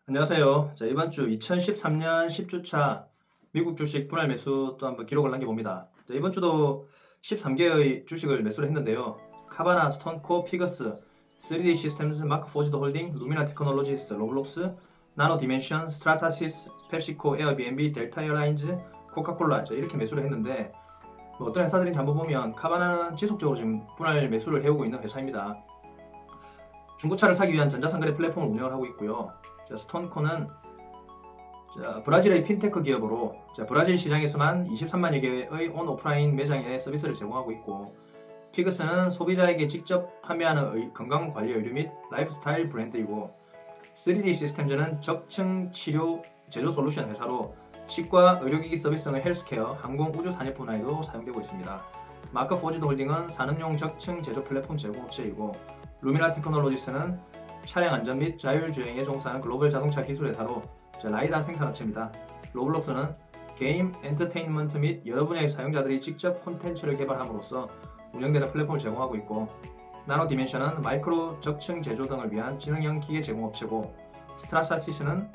안녕하세요. 자, 이번 주 2013년 10주차 미국 주식 분할 매수 또 한번 기록을 남겨봅니다. 자, 이번 주도 13개의 주식을 매수를 했는데요. 카바나, 스톤코, 피거스, 3D 시스템즈, 마크 포지드 홀딩, 루미나 테크놀로지스, 로블록스, 나노 디멘션, 스트라타시스, 펩시코, 에어비앤비, 델타 에어라인즈, 코카콜라 이렇게 매수를 했는데 뭐 어떤 회사들인지 한번 보면 카바나는 지속적으로 지금 분할 매수를 해오고 있는 회사입니다. 중고차를 사기 위한 전자상거래 플랫폼을 운영을 하고 있고요. 스톤코는 브라질의 핀테크 기업으로 브라질 시장에서만 23만여 개의 온 오프라인 매장에 서비스를 제공하고 있고, 피그스는 소비자에게 직접 판매하는 건강관리 의류 및 라이프스타일 브랜드이고, 3D 시스템즈는 적층 치료 제조 솔루션 회사로 치과, 의료기기 서비스 등의 헬스케어, 항공, 우주 산업 분야에도 사용되고 있습니다. 마크 포지드 홀딩은 산업용 적층 제조 플랫폼 제공업체이고, 루미나 테크놀로지스는 차량 안전 및 자율주행에 종사하는 글로벌 자동차 기술 회사로 라이다 생산업체입니다. 로블록스는 게임, 엔터테인먼트 및 여러 분야의 사용자들이 직접 콘텐츠를 개발함으로써 운영되는 플랫폼을 제공하고 있고, 나노 디멘션은 마이크로 적층 제조 등을 위한 지능형 기계 제공업체고, 스트라사시스는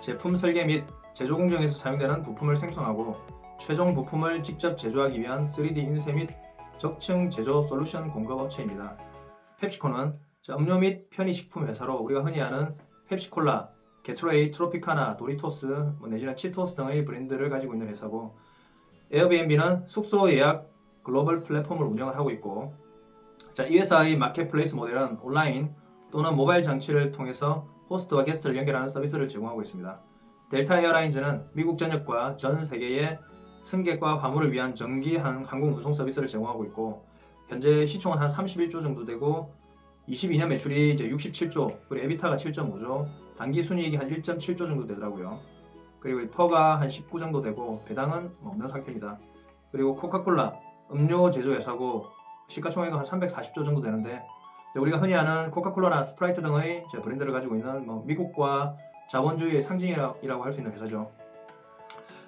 제품 설계 및 제조 공정에서 사용되는 부품을 생성하고 최종 부품을 직접 제조하기 위한 3D 인쇄 및 적층 제조 솔루션 공급업체입니다. 펩시코는 음료 및 편의식품 회사로 우리가 흔히 아는 펩시콜라, 게토레이, 트로피카나, 도리토스, 내지는 치토스 등의 브랜드를 가지고 있는 회사고, 에어비앤비는 숙소 예약 글로벌 플랫폼을 운영을 하고 있고, 이 회사의 마켓플레이스 모델은 온라인 또는 모바일 장치를 통해서 호스트와 게스트를 연결하는 서비스를 제공하고 있습니다. 델타 에어라인즈는 미국 전역과 전 세계의 승객과 화물을 위한 정기 항공 운송 서비스를 제공하고 있고, 현재 시총은 한 31조 정도 되고 22년 매출이 이제 67조, 그리고 에비타가 7.5조, 단기 순이익이 한 1.7조 정도 되더라고요. 그리고 퍼가 한 19 정도 되고 배당은 없는 상태입니다. 그리고 코카콜라, 음료 제조회사고 시가총액은 한 340조 정도 되는데, 우리가 흔히 아는 코카콜라나 스프라이트 등의 브랜드를 가지고 있는 미국과 자본주의의 상징이라고 할 수 있는 회사죠.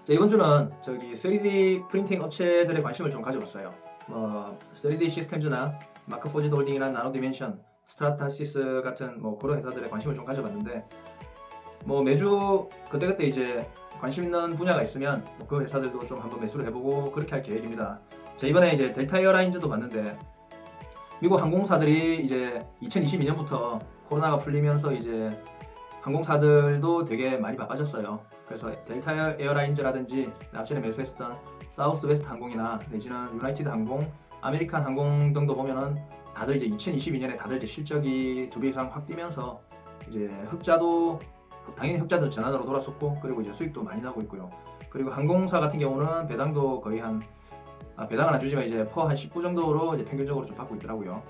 이번 주는 3D 프린팅 업체들의 관심을 좀 가져봤어요. 3D 시스템즈나 마크 포지드 홀딩이나 나노 디멘션, 스트라타시스 같은 그런 회사들의 관심을 좀 가져봤는데, 매주 그때그때 이제 관심 있는 분야가 있으면 그 회사들도 좀 한번 매수를 해보고 그렇게 할 계획입니다. 이번에 이제 델타 에어라인즈도 봤는데, 미국 항공사들이 이제 2022년부터 코로나가 풀리면서 이제 항공사들도 되게 많이 바빠졌어요. 그래서 델타 에어라인즈라든지 앞전에 매수했었던 사우스 웨스트 항공이나 내지는 유나이티드 항공, 아메리칸 항공 등도 보면은 다들 이제 2022년에 다들 이제 실적이 2배 이상 확 뛰면서 이제 당연히 흑자들 전환으로 돌았었고, 그리고 이제 수익도 많이 나고 있고요. 그리고 항공사 같은 경우는 배당도 거의 배당은 안 주지만 이제 퍼 한 19 정도로 이제 평균적으로 좀 받고 있더라고요.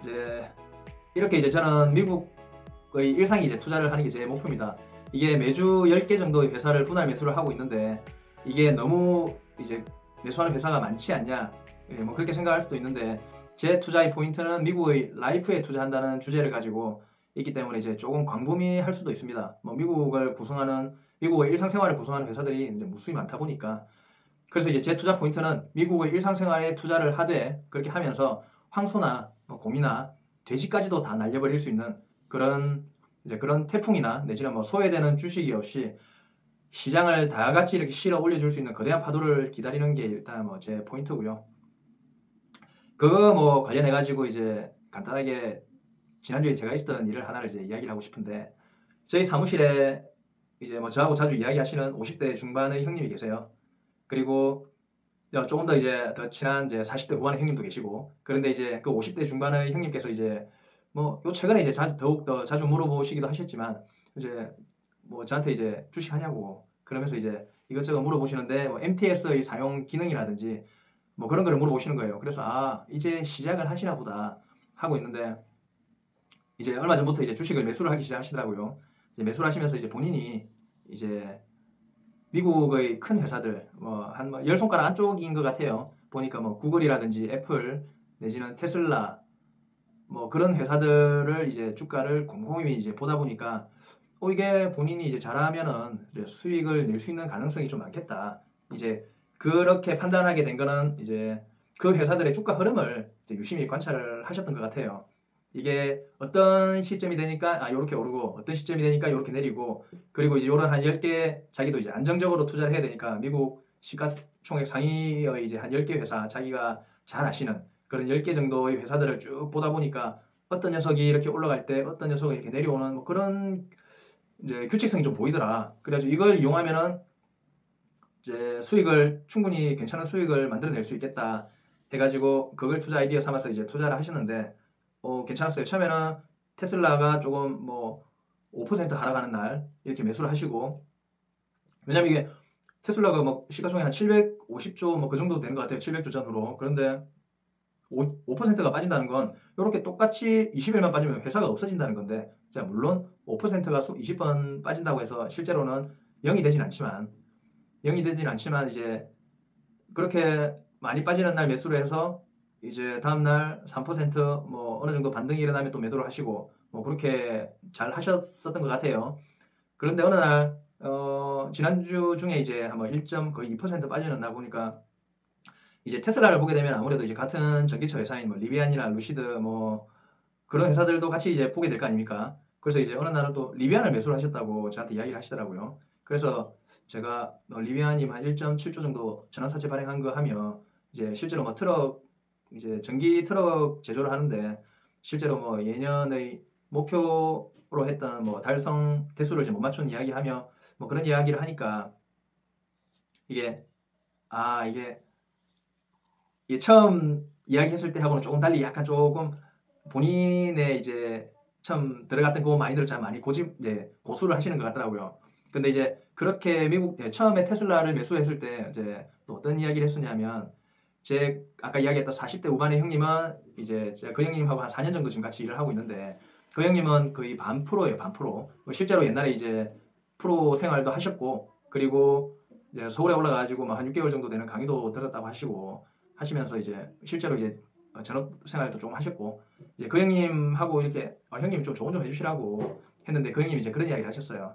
이제 이렇게 이제 저는 미국의 일상이 이제 투자를 하는 게 제 목표입니다. 이게 매주 10개 정도의 회사를 분할 매수를 하고 있는데, 이게 너무 이제 매수하는 회사가 많지 않냐, 그렇게 생각할 수도 있는데, 제 투자의 포인트는 미국의 라이프에 투자한다는 주제를 가지고 있기 때문에 이제 조금 광범위할 수도 있습니다. 미국의 일상생활을 구성하는 회사들이 이제 무수히 많다 보니까, 그래서 이제 제 투자 포인트는 미국의 일상생활에 투자를 하되, 그렇게 하면서 황소나 곰이나 돼지까지도 다 날려버릴 수 있는 그런 태풍이나 내지는 소외되는 주식이 없이 시장을 다 같이 이렇게 실어 올려줄 수 있는 거대한 파도를 기다리는 게 일단 제 포인트고요. 그거 관련해가지고 이제 간단하게 지난주에 제가 있었던 일을 하나를 이제 이야기를 하고 싶은데, 저희 사무실에 이제 저하고 자주 이야기하시는 50대 중반의 형님이 계세요. 그리고 조금 더 이제 더 친한 이제 40대 후반의 형님도 계시고, 그런데 이제 그 50대 중반의 형님께서 이제 요 최근에 이제 더욱 더 자주 물어보시기도 하셨지만, 이제 저한테 이제 주식 하냐고 그러면서 이제 이것저것 물어보시는데, MTS의 사용 기능이라든지 그런 거를 물어보시는 거예요. 그래서 이제 시작을 하시나 보다 하고 있는데, 이제 얼마 전부터 이제 주식을 매수를 하기 시작하시더라고요. 이제 매수를 하시면서 이제 본인이 이제 미국의 큰 회사들 한 10손가락 안쪽인 것 같아요. 보니까 구글이라든지 애플 내지는 테슬라 그런 회사들을 이제 주가를 곰곰이 이제 보다 보니까 이게 본인이 이제 잘하면은 이제 수익을 낼 수 있는 가능성이 좀 많겠다. 이제 그렇게 판단하게 된 거는 이제 그 회사들의 주가 흐름을 이제 유심히 관찰을 하셨던 것 같아요. 이게 어떤 시점이 되니까 요렇게 오르고 어떤 시점이 되니까 요렇게 내리고 그리고 이제 요런 한 10개 자기도 이제 안정적으로 투자를 해야 되니까 미국 시가총액 상위의 이제 한 10개 회사 자기가 잘 아시는 그런 10개 정도의 회사들을 쭉 보다 보니까 어떤 녀석이 이렇게 올라갈 때 어떤 녀석이 이렇게 내려오는 뭐 그런 이제 규칙성이 좀 보이더라. 그래가지고 이걸 이용하면은 이제 수익을 충분히 괜찮은 수익을 만들어낼 수 있겠다 해가지고 그걸 투자 아이디어 삼아서 이제 투자를 하셨는데 괜찮았어요. 처음에는 테슬라가 조금 뭐 5% 하락하는 날 이렇게 매수를 하시고 왜냐면 이게 테슬라가 뭐 시가총액 한 750조 뭐 그 정도 되는 것 같아요. 700조 전후로. 그런데 5%가 빠진다는 건 이렇게 똑같이 20일만 빠지면 회사가 없어진다는 건데 자 물론 5%가 20번 빠진다고 해서 실제로는 0이 되진 않지만 이제 그렇게 많이 빠지는 날 매수를 해서 이제 다음날 3%뭐 어느 정도 반등이 일어나면 또 매도를 하시고 뭐 그렇게 잘 하셨었던 것 같아요. 그런데 어느 날 지난주 중에 이제 한번 1점 거의 2% 빠지는 날 보니까 이제 테슬라를 보게 되면 아무래도 이제 같은 전기차 회사인 뭐 리비안이나 루시드 뭐 그런 회사들도 같이 이제 보게 될 거 아닙니까? 그래서 이제 어느 날은 또 리비안을 매수를 하셨다고 저한테 이야기를 하시더라고요. 그래서 제가 리비안이 한 1.7조 정도 전환사채 발행한 거 하면 이제 실제로 뭐 트럭 이제 전기 트럭 제조를 하는데 실제로 뭐 예년의 목표로 했던 뭐 달성 대수를 이제 못 맞춘 이야기하며 뭐 그런 이야기를 하니까 이게 이게 처음 이야기했을 때하고는 조금 달리 약간 조금 본인의 이제 처음 들어갔던 그 마인드를 참 많이 이제 고수를 하시는 것 같더라고요. 근데 이제 그렇게 처음에 테슬라를 매수했을 때 이제 또 어떤 이야기를 했었냐면 제 아까 이야기했던 40대 후반의 형님은 이제 제가 그 형님하고 한 4년 정도 지금 같이 일을 하고 있는데 그 형님은 거의 반 프로예요, 반 프로. 실제로 옛날에 이제 프로 생활도 하셨고 그리고 이제 서울에 올라가가지고 한 6개월 정도 되는 강의도 들었다고 하시고 하시면서 이제 실제로 이제 전업 생활도 조금 하셨고 이제 그 형님하고 이렇게 형님 좀 조언 좀 해주시라고 했는데 그 형님이 이제 그런 이야기를 하셨어요.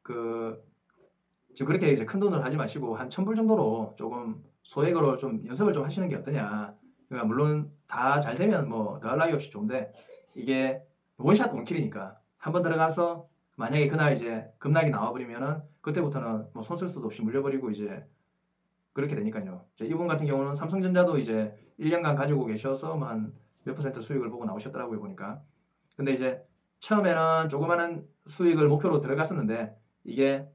지금 그렇게 이제 큰 돈을 하지 마시고 한 1,000불 정도로 조금 소액으로 좀 연습을 좀 하시는 게 어떠냐. 그러니까 물론 다 잘 되면 뭐 더할 나위 없이 좋은데 이게 원샷 원킬이니까 한번 들어가서 만약에 그날 이제 급락이 나와버리면은 그때부터는 뭐 손 쓸 수도 없이 물려버리고 이제 그렇게 되니까요. 이분 같은 경우는 삼성전자도 이제 1년간 가지고 계셔서 한 몇 퍼센트 수익을 보고 나오셨더라고요, 보니까. 근데 이제 처음에는 조그마한 수익을 목표로 들어갔었는데 이게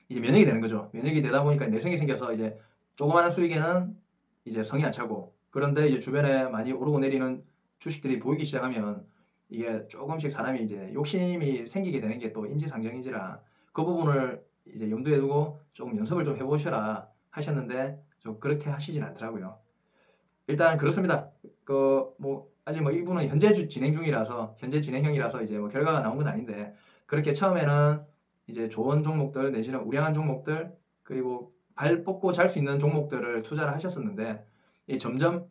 이제 면역이 되는 거죠. 면역이 되다 보니까 내성이 생겨서 이제 조그마한 수익에는 이제 성이 안 차고 그런데 이제 주변에 많이 오르고 내리는 주식들이 보이기 시작하면 이게 조금씩 사람이 이제 욕심이 생기게 되는 게 또 인지상정인지라 그 부분을 이제 염두에 두고 조금 연습을 좀 해보셔라 하셨는데 좀 그렇게 하시진 않더라고요. 일단 그렇습니다. 뭐 아직 뭐 이분은 현재 진행형이라서 이제 뭐 결과가 나온 건 아닌데 그렇게 처음에는 이제 좋은 종목들 내지는 우량한 종목들 그리고 발 뻗고 잘 수 있는 종목들을 투자를 하셨었는데 점점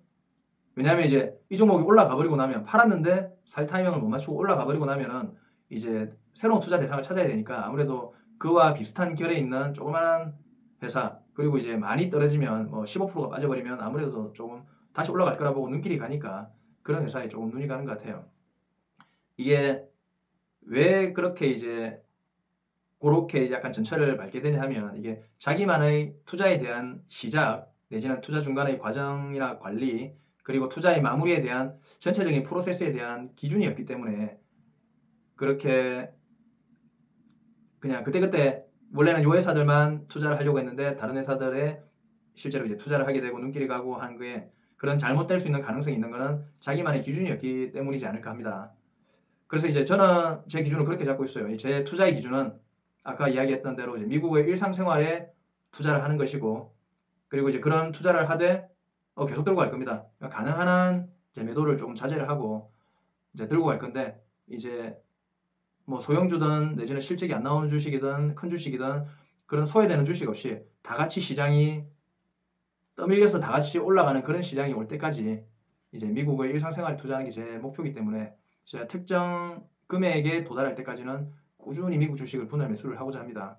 왜냐하면 이제 이 종목이 올라가 버리고 나면 팔았는데 살 타이밍을 못 맞추고 올라가 버리고 나면은 이제 새로운 투자 대상을 찾아야 되니까 아무래도 그와 비슷한 결에 있는 조그만한 회사 그리고 이제 많이 떨어지면 뭐 15%가 빠져버리면 아무래도 조금 다시 올라갈 거라 보고 눈길이 가니까 그런 회사에 조금 눈이 가는 것 같아요. 이게 왜 그렇게 이제 그렇게 약간 전철을 밟게 되냐 하면 이게 자기만의 투자에 대한 시작 내지는 투자 중간의 과정이나 관리 그리고 투자의 마무리에 대한 전체적인 프로세스에 대한 기준이 없기 때문에 그렇게 그냥 그때그때 원래는 요 회사들만 투자를 하려고 했는데 다른 회사들에 실제로 이제 투자를 하게 되고 눈길이 가고 하는 거에 그런 잘못될 수 있는 가능성이 있는 거는 자기만의 기준이었기 때문이지 않을까 합니다. 그래서 이제 저는 제 기준을 그렇게 잡고 있어요. 제 투자의 기준은 아까 이야기했던 대로 이제 미국의 일상생활에 투자를 하는 것이고 그리고 이제 그런 투자를 하되 계속 들고 갈 겁니다. 가능한 한 이제 매도를 조금 자제를 하고 이제 들고 갈 건데 이제 뭐 소형주든 내지는 실적이 안 나오는 주식이든 큰 주식이든 그런 소외되는 주식 없이 다 같이 시장이 떠밀려서 다 같이 올라가는 그런 시장이 올 때까지 이제 미국의 일상생활에 투자하는 게 제 목표이기 때문에 제가 특정 금액에 도달할 때까지는 꾸준히 미국 주식을 분할 매수를 하고자 합니다.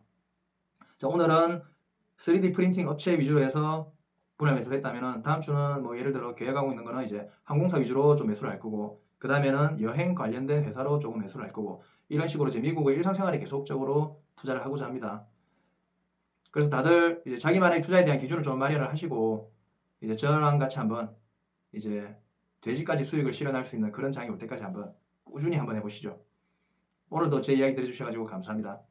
자, 오늘은 3D 프린팅 업체 위주로 해서 분할 매수를 했다면 다음 주는 뭐 예를 들어 계획하고 있는 거는 이제 항공사 위주로 좀 매수를 할 거고 그 다음에는 여행 관련된 회사로 조금 매수를 할 거고, 이런 식으로 이제 미국의 일상생활에 계속적으로 투자를 하고자 합니다. 그래서 다들 이제 자기만의 투자에 대한 기준을 좀 마련을 하시고, 이제 저랑 같이 한번 이제 돼지까지 수익을 실현할 수 있는 그런 장이 올 때까지 한번 꾸준히 한번 해보시죠. 오늘도 제 이야기 들어주셔가지고 감사합니다.